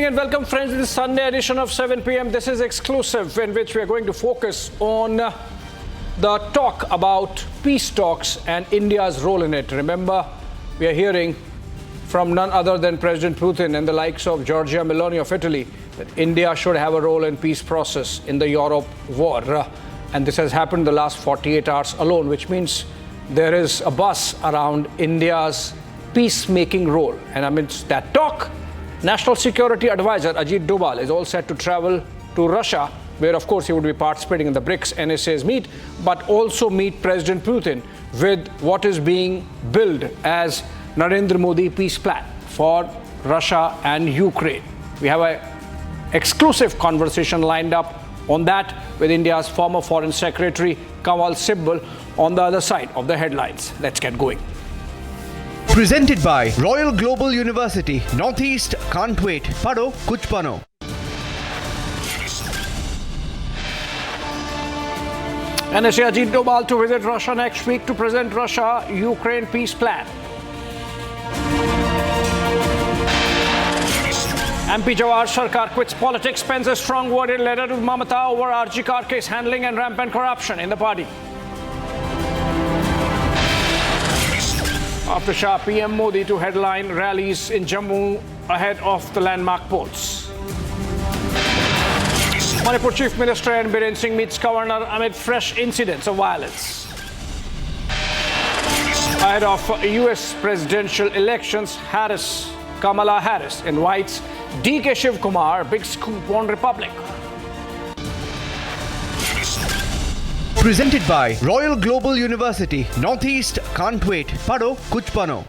and welcome friends to this Sunday edition of 7 p.m. This is exclusive in which we are going to focus on the talk about peace talks and India's role in it. Remember, we are hearing from none other than President Putin and the likes of Giorgia Meloni of Italy that India should have a role in peace process in the Europe war. And this has happened the last 48 hours alone, which means there is a buzz around India's peacemaking role. And amidst that talk, National Security Adviser Ajit Doval is all set to travel to Russia, where of course he would be participating in the BRICS NSA's meet, but also meet President Putin with what is being billed as Narendra Modi peace plan for Russia and Ukraine. We have an exclusive conversation lined up on that with India's former Foreign Secretary Kanwal Sibal on the other side of the headlines. Let's get going. Presented by Royal Global University, Northeast can't wait. Pado kuch bano. NSA Ajit Doval to visit Russia next week to present Russia-Ukraine peace plan. MP Jawar Sarkar quits politics, pens a strong worded letter to Mamata over RG car case handling and rampant corruption in the party. After Shah, PM Modi to headline rallies in Jammu ahead of the landmark polls. Manipur Chief Minister N. Biren Singh meets Governor amid fresh incidents of violence. Ahead of US presidential elections, Kamala Harris invites D.K. Shiv Kumar, big scoop on Republic. Presented by Royal Global University, Northeast can't wait. Pado kuch bano.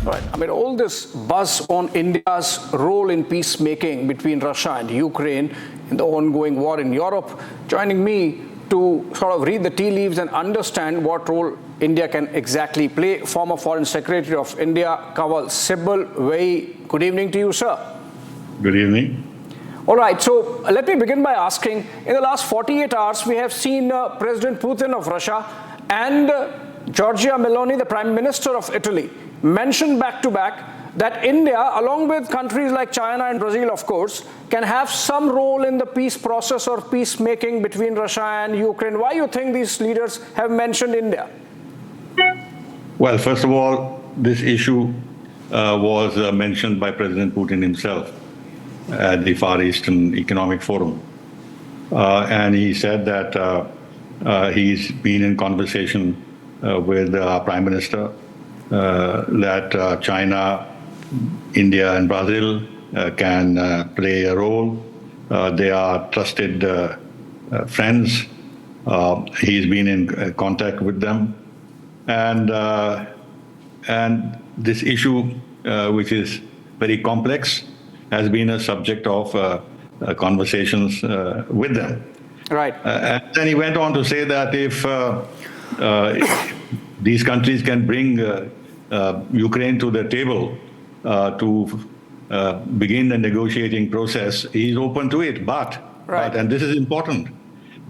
Right. Amid all this buzz on India's role in peacemaking between Russia and Ukraine in the ongoing war in Europe, joining me to sort of read the tea leaves and understand what role India can exactly play, former Foreign Secretary of India, Kanwal Sibal. Very good evening to you, sir. Good evening. All right, so let me begin by asking, in the last 48 hours, we have seen President Putin of Russia and Giorgia Meloni, the Prime Minister of Italy, mention back-to-back that India, along with countries like China and Brazil, of course, can have some role in the peace process or peacemaking between Russia and Ukraine. Why do you think these leaders have mentioned India? Well, first of all, this issue was mentioned by President Putin himself at the Far Eastern Economic Forum. And he said that he's been in conversation with our Prime Minister that China, India and Brazil can play a role. They are trusted friends. He's been in contact with them. And this issue, which is very complex, has been a subject of conversations with them. Right. And then he went on to say that if these countries can bring Ukraine to the table to begin the negotiating process, he's open to it. But and this is important,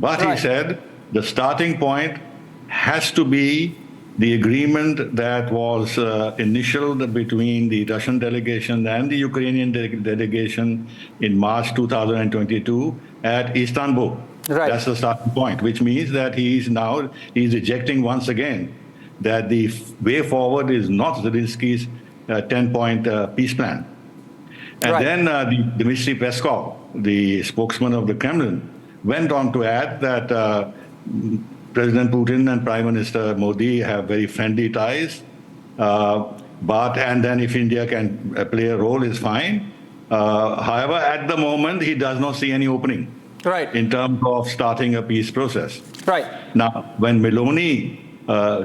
but he said the starting point has to be the agreement that was initialed between the Russian delegation and the Ukrainian delegation in March 2022 at Istanbul. Right. That's the starting point, which means that he's rejecting once again that the way forward is not Zelensky's 10-point peace plan. And then Dmitry Peskov, the spokesman of the Kremlin, went on to add that President Putin and Prime Minister Modi have very friendly ties, and then if India can play a role, is fine. However, at the moment, he does not see any opening in terms of starting a peace process. Now, when Meloni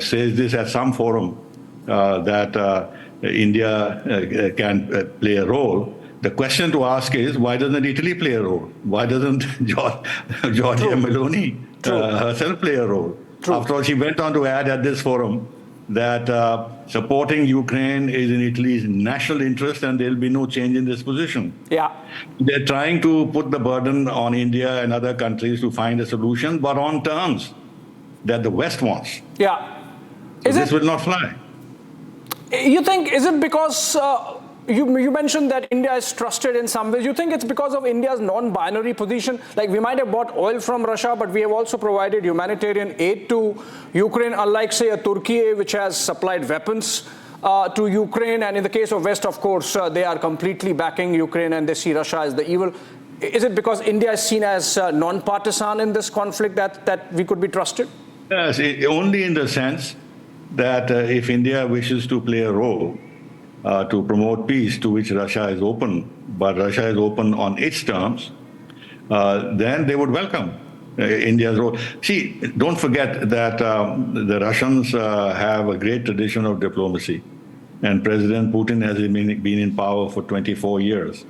says this at some forum, that India can play a role, the question to ask is, why doesn't Italy play a role? Why doesn't Giorgia Meloni herself play a role? After all, she went on to add at this forum that supporting Ukraine is in Italy's national interest and there will be no change in this position. They're trying to put the burden on India and other countries to find a solution, but on terms that the West wants. Yeah. So this will not fly. You think, is it because you mentioned that India is trusted in some ways? You think it's because of India's non-binary position? Like, we might have bought oil from Russia, but we have also provided humanitarian aid to Ukraine, unlike, say, a Turkey, which has supplied weapons to Ukraine. And in the case of West, of course, they are completely backing Ukraine and they see Russia as the evil. Is it because India is seen as non-partisan in this conflict that we could be trusted? Yes, only in the sense that if India wishes to play a role to promote peace, to which Russia is open, but Russia is open on its terms, then they would welcome India's role. See, don't forget that the Russians have a great tradition of diplomacy, and President Putin has been in power for 24 years.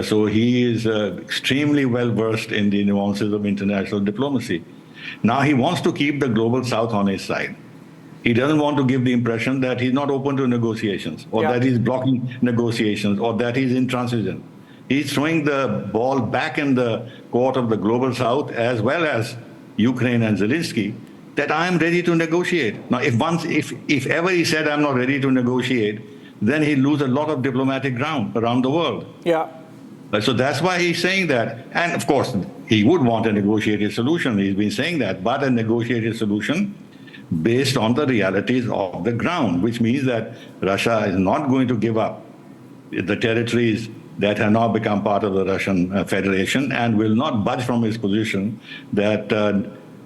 So he is extremely well versed in the nuances of international diplomacy. Now he wants to keep the global South on his side. He doesn't want to give the impression that he's not open to negotiations, or that he's blocking negotiations, or that he's intransigent. He's throwing the ball back in the court of the global South, as well as Ukraine and Zelensky, that I am ready to negotiate. Now, if ever he said I'm not ready to negotiate, then he'll lose a lot of diplomatic ground around the world. Yeah. So that's why he's saying that. And of course, he would want a negotiated solution. He's been saying that, but a negotiated solution based on the realities of the ground, which means that Russia is not going to give up the territories that have now become part of the Russian Federation, and will not budge from his position that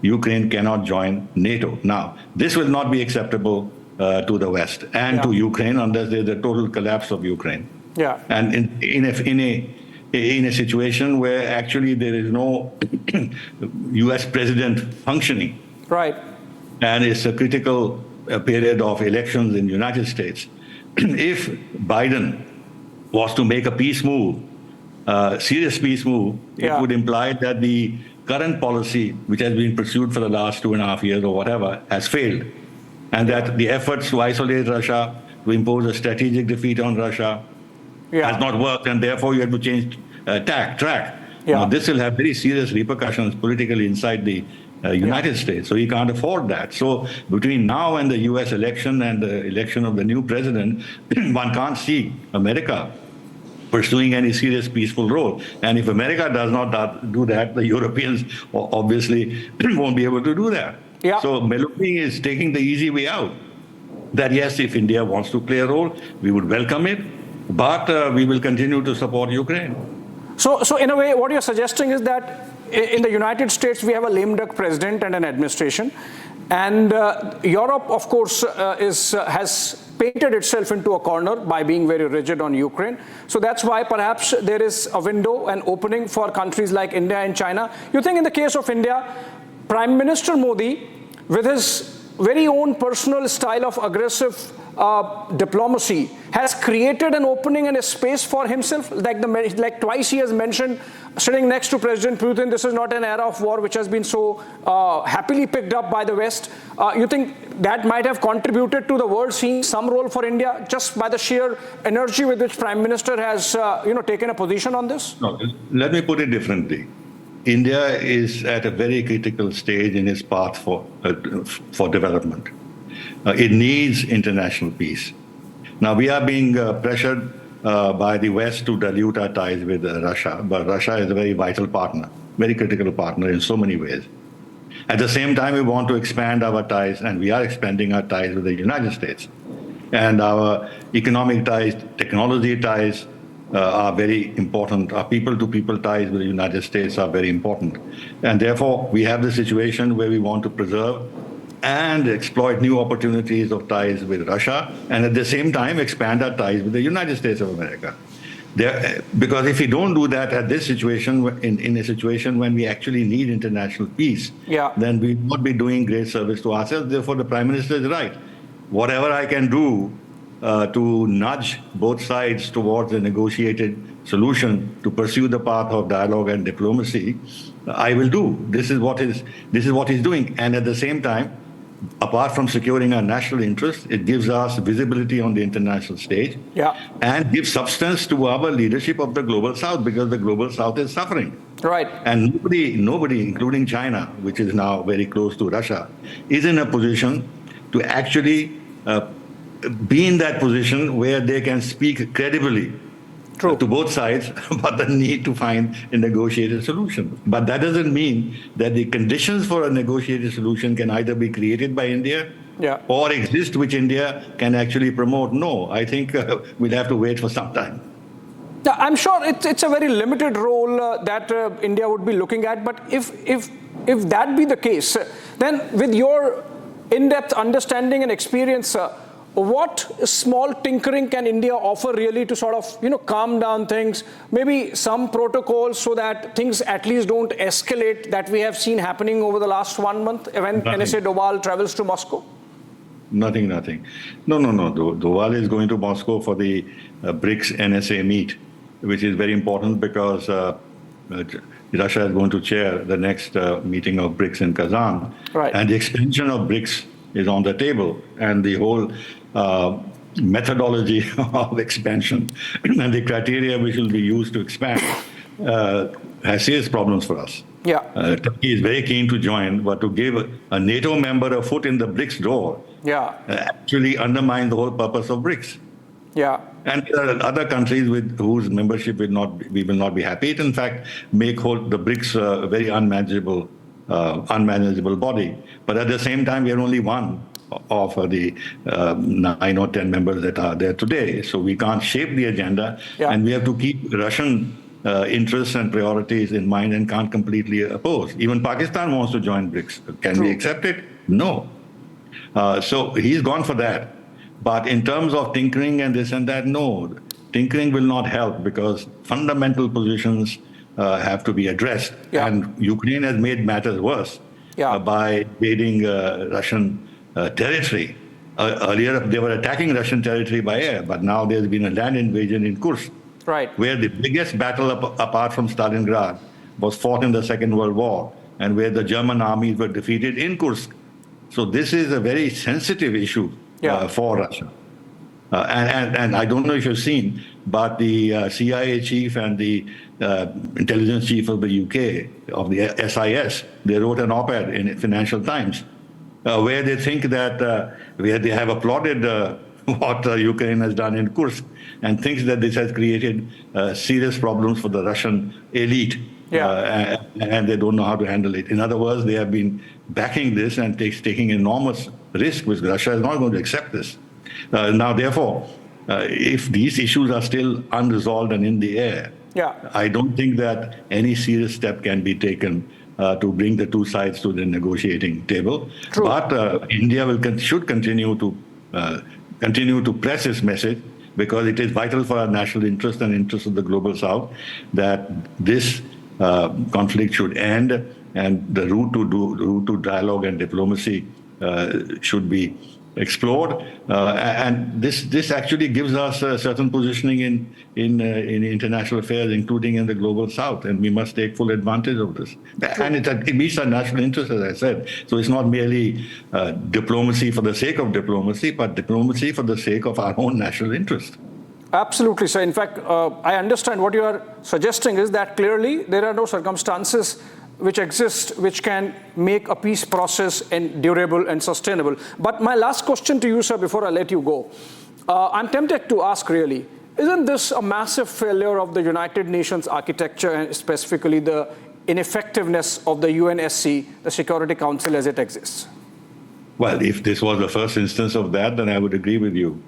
Ukraine cannot join NATO. Now, this will not be acceptable to the West and to Ukraine unless there's a total collapse of Ukraine. Yeah. And in a situation where actually there is no US president functioning. Right. And it's a critical period of elections in the United States. If Biden was to make a peace move, serious peace move, it would imply that the current policy, which has been pursued for the last 2.5 years or whatever, has failed. And that the efforts to isolate Russia, to impose a strategic defeat on Russia, has not worked, and therefore you have to change track. Now, this will have very serious repercussions politically inside the United States, so he can't afford that. So between now and the US election and the election of the new president, one can't see America pursuing any serious peaceful role. And if America does not do that, the Europeans obviously won't be able to do that. Yeah. So Meloni is taking the easy way out. That yes, if India wants to play a role, we would welcome it, but we will continue to support Ukraine. So in a way, what you're suggesting is that in the United States, we have a lame duck president and an administration. And Europe, of course, has painted itself into a corner by being very rigid on Ukraine. So that's why perhaps there is a window, an opening for countries like India and China. You think in the case of India, Prime Minister Modi, with his very own personal style of aggressive diplomacy, has created an opening and a space for himself? Like twice he has mentioned, sitting next to President Putin, this is not an era of war which has been so happily picked up by the West. You think that might have contributed to the world seeing some role for India, just by the sheer energy with which Prime Minister has taken a position on this? No, let me put it differently. India is at a very critical stage in its path for development. It needs international peace. Now, we are being pressured by the West to dilute our ties with Russia, but Russia is a very vital partner, very critical partner in so many ways. At the same time, we want to expand our ties, and we are expanding our ties with the United States. And our economic ties, technology ties are very important. Our people-to-people ties with the United States are very important. And therefore, we have the situation where we want to preserve and exploit new opportunities of ties with Russia, and at the same time expand our ties with the United States of America. Because if we don't do that at this situation, in a situation when we actually need international peace, then we will not be doing great service to ourselves. Therefore, the Prime Minister is right. Whatever I can do to nudge both sides towards a negotiated solution to pursue the path of dialogue and diplomacy, I will do. This is what he's doing. And at the same time, apart from securing our national interests, it gives us visibility on the international stage and gives substance to our leadership of the Global South, because the Global South is suffering. Right. And nobody, including China, which is now very close to Russia, is in a position to actually be in that position where they can speak credibly to both sides about the need to find a negotiated solution. But that doesn't mean that the conditions for a negotiated solution can either be created by India or exist which India can actually promote. No, I think we'll have to wait for some time. Yeah, I'm sure it's a very limited role that India would be looking at. But if that be the case, then with your in-depth understanding and experience, what small tinkering can India offer really to sort of, calm down things? Maybe some protocols so that things at least don't escalate that we have seen happening over the last 1 month when NSA Doval travels to Moscow? Nothing. No. Doval is going to Moscow for the BRICS NSA meet, which is very important because Russia is going to chair the next meeting of BRICS in Kazan. Right. And the expansion of BRICS is on the table, and the whole methodology of expansion and the criteria which will be used to expand has serious problems for us. Yeah. Turkey is very keen to join, but to give a NATO member a foot in the BRICS door actually undermines the whole purpose of BRICS. Yeah. And there are other countries with whose membership we will not be happy. It, in fact, make the BRICS a very unmanageable body. But at the same time, we are only one of the 9 or 10 members that are there today. So we can't shape the agenda, and we have to keep Russian interests and priorities in mind and can't completely oppose. Even Pakistan wants to join BRICS. Can we accept it? No. So he's gone for that. But in terms of tinkering and this and that, no. Tinkering will not help because fundamental positions have to be addressed. Yeah. And Ukraine has made matters worse by invading Russian territory. Earlier, they were attacking Russian territory by air, but now there's been a land invasion in Kursk, where the biggest battle apart from Stalingrad was fought in the Second World War, and where the German armies were defeated in Kursk. So this is a very sensitive issue for Russia. And I don't know if you've seen, but the CIA chief and the intelligence chief of the UK, of the SIS, they wrote an op-ed in Financial Times where they think that, where they have applauded what Ukraine has done in Kursk and thinks that this has created serious problems for the Russian elite. And they don't know how to handle it. In other words, they have been backing this and taking enormous risk, which Russia is not going to accept this. Now, therefore, if these issues are still unresolved and in the air, I don't think that any serious step can be taken to bring the two sides to the negotiating table. But India should continue to press its message, because it is vital for our national interest and interest of the global South that this conflict should end, and the route to dialogue and diplomacy should be explored. And this actually gives us a certain positioning in international affairs, including in the global South, and we must take full advantage of this. And it meets our national interest, as I said. So it's not merely diplomacy for the sake of diplomacy, but diplomacy for the sake of our own national interest. Absolutely, sir. In fact, I understand what you are suggesting is that clearly there are no circumstances which exist which can make a peace process and durable and sustainable. But my last question to you, sir, before I let you go, I'm tempted to ask really, isn't this a massive failure of the United Nations architecture and specifically the ineffectiveness of the UNSC, the Security Council as it exists? Well, if this was the first instance of that, then I would agree with you.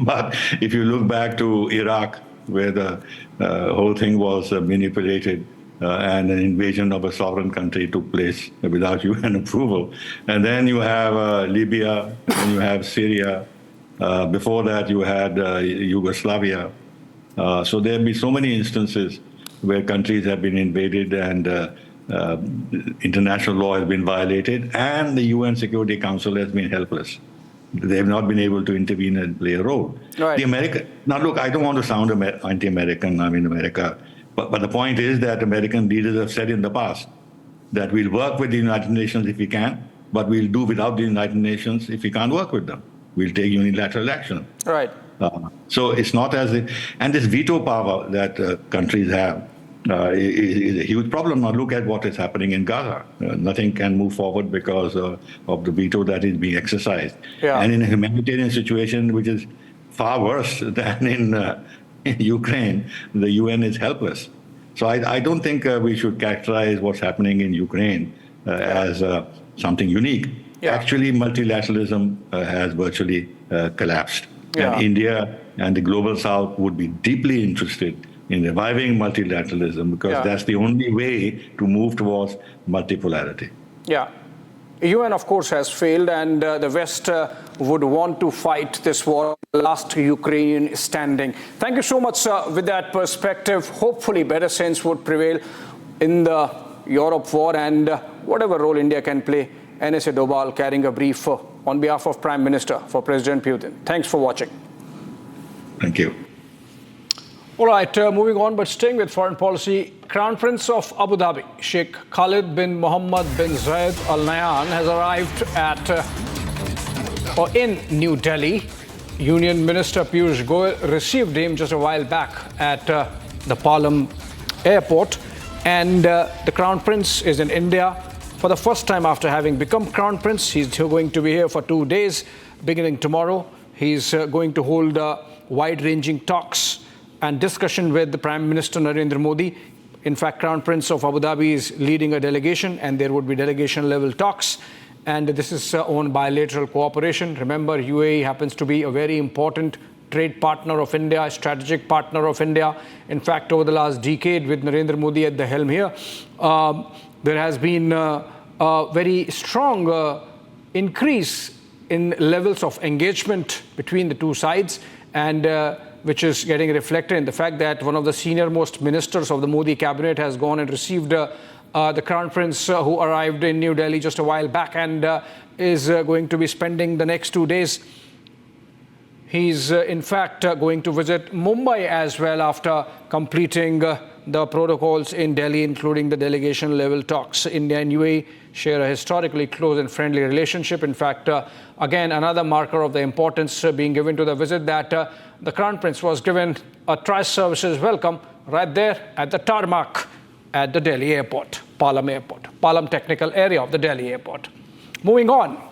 But if you look back to Iraq, where the whole thing was manipulated and an invasion of a sovereign country took place without UN approval, and then you have Libya, and you have Syria. Before that, you had Yugoslavia. So there have been so many instances where countries have been invaded and international law has been violated, and the UN Security Council has been helpless. They have not been able to intervene and play a role. Now, look, I don't want to sound anti-American. I'm in America. But the point is that American leaders have said in the past that we'll work with the United Nations if we can, but we'll do without the United Nations if we can't work with them. We'll take unilateral action. Right. So it's not as if, and this veto power that countries have, is a huge problem. Now look at what is happening in Gaza. Nothing can move forward because of the veto that is being exercised. Yeah. And in a humanitarian situation, which is far worse than in Ukraine, the UN is helpless. So I don't think we should characterize what's happening in Ukraine as something unique. Yeah. Actually, multilateralism has virtually collapsed. Yeah. And India and the global South would be deeply interested in reviving multilateralism because that's the only way to move towards multipolarity. Yeah. UN, of course, has failed, and the West would want to fight this war, last Ukrainian standing. Thank you so much with that perspective. Hopefully, better sense would prevail in the Europe war, and whatever role India can play. Secy Doval carrying a brief on behalf of Prime Minister for President Putin. Thanks for watching. Thank you. All right, moving on, but staying with foreign policy, Crown Prince of Abu Dhabi, Sheikh Khalid bin Mohammed bin Zayed Al Nahyan, has arrived in New Delhi. Union Minister Piyush Goyal received him just a while back at the Palam airport. And the Crown Prince is in India for the first time after having become Crown Prince. He's going to be here for 2 days, beginning tomorrow. He's going to hold wide-ranging talks and discussion with the Prime Minister Narendra Modi. In fact, Crown Prince of Abu Dhabi is leading a delegation, and there would be delegation-level talks. And this is on bilateral cooperation. Remember, UAE happens to be a very important trade partner of India, a strategic partner of India. In fact, over the last decade, with Narendra Modi at the helm here, there has been a very strong increase in levels of engagement between the two sides, and which is getting reflected in the fact that one of the senior-most ministers of the Modi cabinet has gone and received the Crown Prince who arrived in New Delhi just a while back and is going to be spending the next 2 days. He's in fact going to visit Mumbai as well after completing the protocols in Delhi, including the delegation-level talks. India and UAE share a historically close and friendly relationship. In fact, again, another marker of the importance being given to the visit, that the Crown Prince was given a tri-services welcome right there at the tarmac at the Delhi airport, Palam technical area of the Delhi airport. Moving on.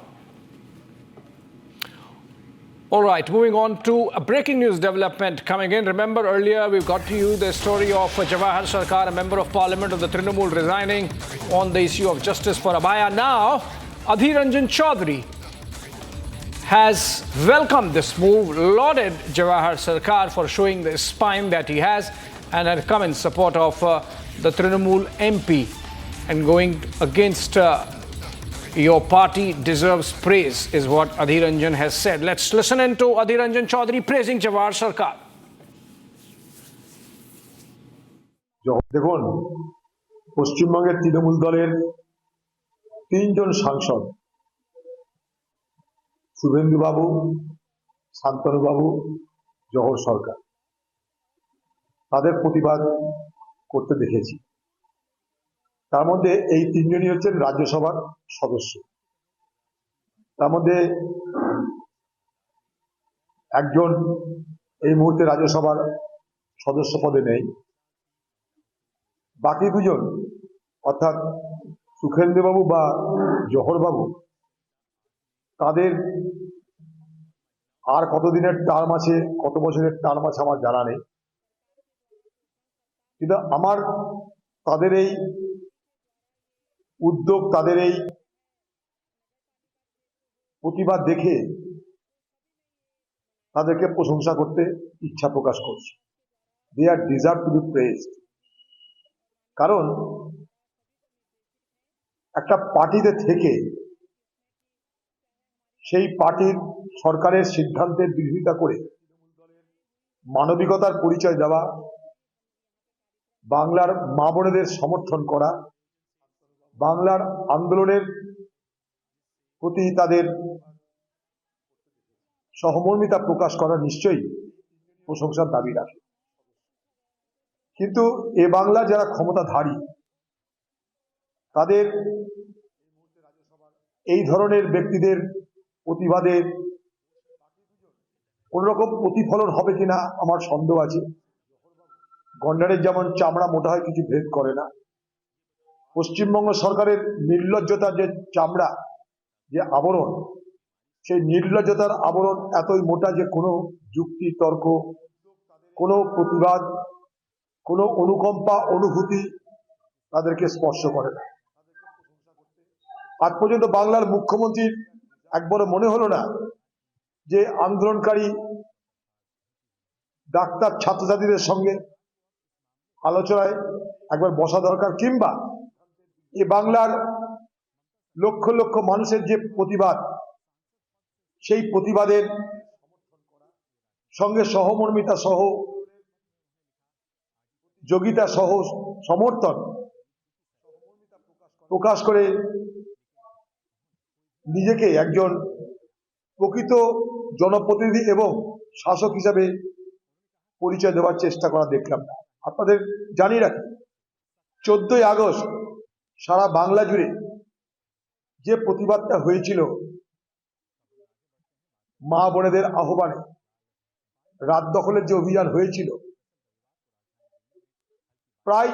All right, moving on to a breaking news development coming in. Remember earlier we got to you the story of Jawahar Sarkar, a member of parliament of the Trinamool, resigning on the issue of justice for Abhaya. Now, Adhir Ranjan Chaudhary has welcomed this move, lauded Jawahar Sarkar for showing the spine that he has, and had come in support of the Trinamool MP and going against your party deserves praise, is what Adhir Ranjan has said. Let's listen in to Adhir Ranjan Chaudhary praising Jawahar Sarkar. দেখুন, পশ্চিমবঙ্গের তৃণমূল দলের 3 জন সাংসদ, শুভেন্দু বাবু, শান্তনু বাবু, জহর সরকার, তাদের প্রতিবাদ করতে দেখেছি। তার মধ্যে এই 3 জনই হচ্ছেন রাজ্যসভার সদস্য। তার মধ্যে একজন এই মুহূর্তে রাজ্যসভার সদস্য পদে নেই। বাকি 2 জন, অর্থাৎ সুখেন্দু বাবু বা জহর বাবু, তাদের আর কতদিনের টার্ম আছে, কত বছরের টার্ম আছে আমার জানা নেই, কিন্তু আমার তাদের এই উদ্যোগ, তাদের এই প্রতিবাদ দেখে তাদেরকে প্রশংসা করতে ইচ্ছা প্রকাশ করছি। দে আর ডিজার্ভ টু বি প্রেজড। কারণ একটা পার্টিতে থেকে সেই পার্টির সরকারের সিদ্ধান্তের বিরোধিতা করে মানবিকতার পরিচয় দেওয়া, বাংলার মা বোনেদের সমর্থন করা, বাংলার আন্দোলনের প্রতি তাদের সহমর্মিতা প্রকাশ করা নিশ্চয়ই প্রশংসার দাবি রাখে। কিন্তু এ বাংলা যারা ক্ষমতাধারী, তাদের এই ধরনের ব্যক্তিদের প্রতিবাদে কোন রকম প্রতিফলন হবে কিনা আমার সন্দেহ আছে। গন্ডারের যেমন চামড়া মোটা হয় কিছু ভেদ করে না, পশ্চিমবঙ্গ সরকারের নির্লজ্জতার যে চামড়া, যে আবরণ, সেই নির্লজ্জতার আবরণ এতই মোটা যে কোনো যুক্তি তর্ক, কোনো প্রতিবাদ, কোনো অনুকম্পা অনুভূতি তাদেরকে স্পর্শ করে না। আজ পর্যন্ত বাংলার মুখ্যমন্ত্রীর একবারও মনে হলো না যে আন্দোলনকারী ডাক্তার ছাত্রছাত্রীদের সঙ্গে আলোচনায় একবার বসা দরকার, কিংবা এ বাংলার লক্ষ লক্ষ মানুষের যে প্রতিবাদ, সেই প্রতিবাদের সঙ্গে সহমর্মিতা সহ যোগিতা সহ সমর্থন প্রকাশ করে নিজেকে একজন প্রকৃত জনপ্রতিনিধি এবং শাসক হিসাবে পরিচয় দেওয়ার চেষ্টা করা দেখলাম না। আপনাদের জানিয়ে রাখি, 14ই আগস্ট সারা বাংলা জুড়ে যে প্রতিবাদটা হয়েছিল মা বোনেদের আহ্বানে, রাত দখলের যে অভিযান হয়েছিল, প্রায়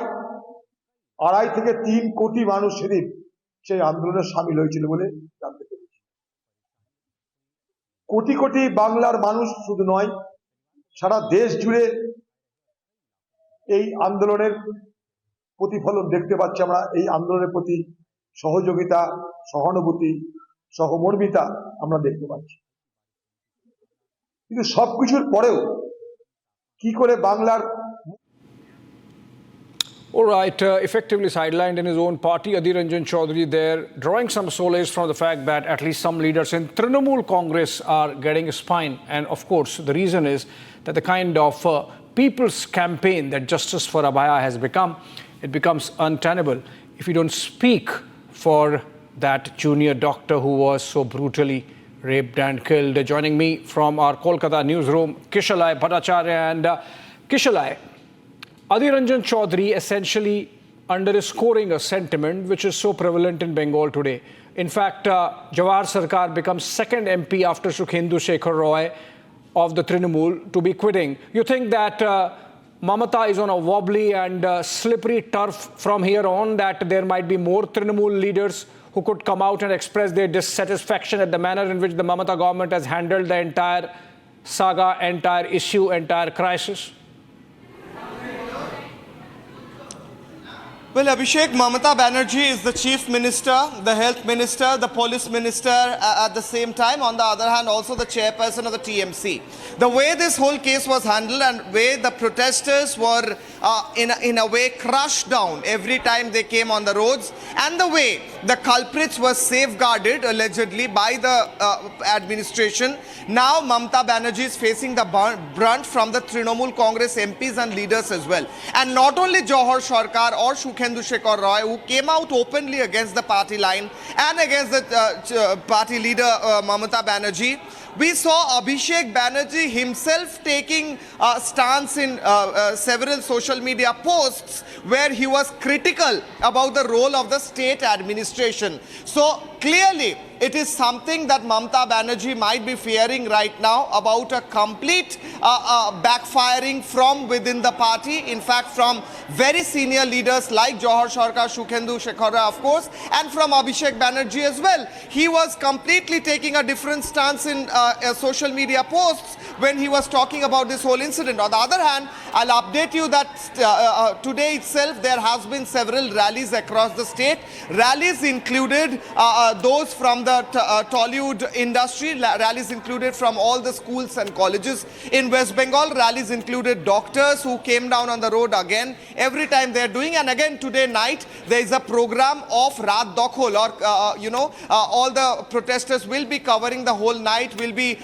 2.5 থেকে 3 কোটি মানুষ সেদিন সেই আন্দোলনে সামিল হয়েছিল বলে জানতে পেরেছি। কোটি কোটি বাংলার মানুষ শুধু নয়, সারা দেশ জুড়ে এই আন্দোলনের প্রতিফলন দেখতে পাচ্ছি আমরা। এই আন্দোলনের প্রতি সহযোগিতা, সহানুভূতি, সহমর্মিতা আমরা দেখতে পাচ্ছি। কিন্তু সবকিছুর পরেও কি করে বাংলার All right, effectively sidelined in his own party, Adhir Ranjan Chaudhary there, drawing some solace from the fact that at least some leaders in Trinamool Congress are getting a spine. And of course, the reason is that the kind of people's campaign that Justice for Abhaya has become, it becomes untenable if you don't speak for that junior doctor who was so brutally raped and killed. Joining me from our Kolkata newsroom, Kishalai Bhattacharya. And Kishalai, Adhir Ranjan Chaudhary essentially underscoring a sentiment which is so prevalent in Bengal today. In fact, Jawahar Sarkar becomes second MP after Security Roy of the Trinamool to be quitting. You think that Mamata is on a wobbly and slippery turf from here on, that there might be more Trinamool leaders who could come out and express their dissatisfaction at the manner in which the Mamata government has handled the entire saga, entire issue, entire crisis? Well, Abhishek, Mamata Banerjee is the chief minister, the health minister, the police minister at the same time. On the other hand, also the chairperson of the TMC. The way this whole case was handled and way the protesters were in a way crushed down every time they came on the roads, and the way the culprits were safeguarded allegedly by the administration. Now Mamata Banerjee is facing the brunt from the Trinamool Congress MPs and leaders as well. And not only Jawahar Sarkar or Security Roy, who came out openly against the party line and against the party leader Mamata Banerjee. We saw Abhishek Banerjee himself taking a stance in several social media posts where he was critical about the role of the state administration. So clearly, it is something that Mamata Banerjee might be fearing right now about a complete backfiring from within the party. In fact, from very senior leaders like Jawahar Sarkar, Security Roy, of course, and from Abhishek Banerjee as well. He was completely taking a different stance in social media posts when he was talking about this whole incident. On the other hand, I'll update you that today itself there has been several rallies across the state. Rallies included those from the Tollywood industry, rallies included from all the schools and colleges in West Bengal, rallies included doctors who came down on the road again every time they're doing. And again today night there is a program of Raat Dakhol, or all the protesters will be covering the whole night, will be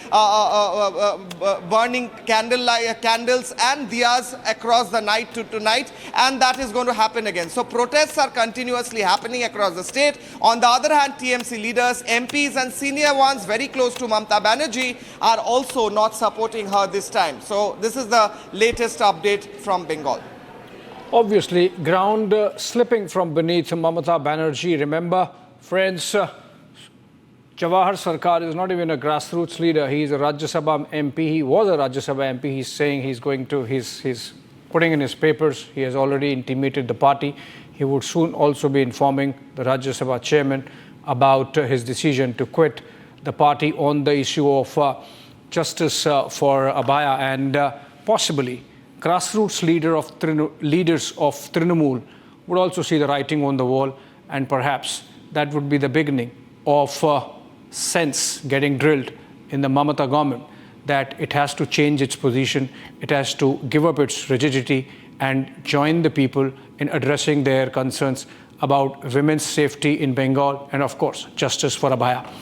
burning candles and diyas across the night to tonight, and that is going to happen again. So protests are continuously happening across the state. On the other hand, TMC leaders, MPs and senior ones very close to Mamata Banerjee are also not supporting her this time. So this is the latest update from Bengal. Obviously, ground slipping from beneath Mamata Banerjee. Remember, friends, Jawahar Sarkar is not even a grassroots leader. He is a Rajya Sabha MP. He was a Rajya Sabha MP. He's saying he's going to, he's putting in his papers. He has already intimated the party. He would soon also be informing the Rajya Sabha chairman about his decision to quit the party on the issue of justice for Abhaya, and possibly grassroots leaders of Trinamool would also see the writing on the wall, and perhaps that would be the beginning of sense getting drilled in the Mamata government, that it has to change its position, it has to give up its rigidity and join the people in addressing their concerns about women's safety in Bengal and, of course, justice for Abhaya.